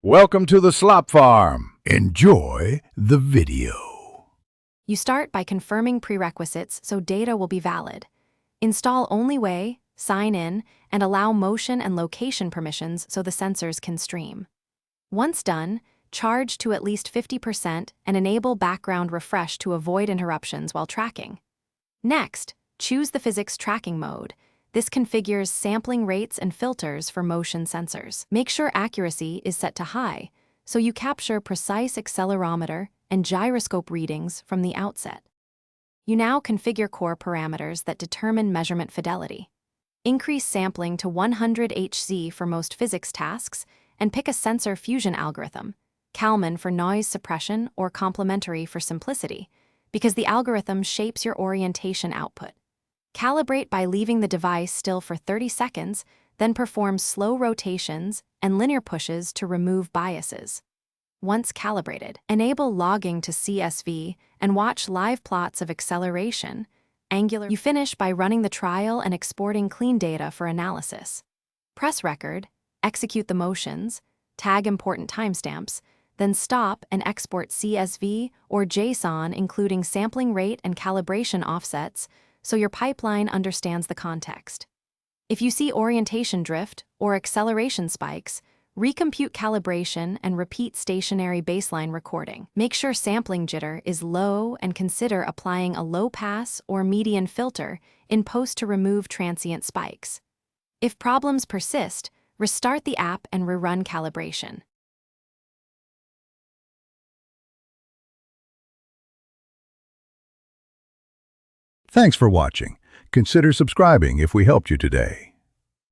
Welcome to the slop farm. Enjoy the video. You start by confirming prerequisites so data will be valid. Install only way, sign in, and allow motion and location permissions so the sensors can stream. Once done, charge to at least 50% and enable background refresh to avoid interruptions while tracking. Next, choose the physics tracking mode. This configures sampling rates and filters for motion sensors. Make sure accuracy is set to high, so you capture precise accelerometer and gyroscope readings from the outset. You now configure core parameters that determine measurement fidelity. Increase sampling to 100 Hz for most physics tasks, and pick a sensor fusion algorithm, Kalman for noise suppression or complementary for simplicity, because the algorithm shapes your orientation output. Calibrate by leaving the device still for 30 seconds, then perform slow rotations and linear pushes to remove biases. Once calibrated, enable logging to CSV and watch live plots of acceleration, angular. You finish by running the trial and exporting clean data for analysis. Press record, execute the motions, tag important timestamps, then stop and export CSV or JSON including sampling rate and calibration offsets so your pipeline understands the context. If you see orientation drift or acceleration spikes, recompute calibration and repeat stationary baseline recording. Make sure sampling jitter is low and consider applying a low-pass or median filter in post to remove transient spikes. If problems persist, restart the app and rerun calibration. Thanks for watching. Consider subscribing if we helped you today.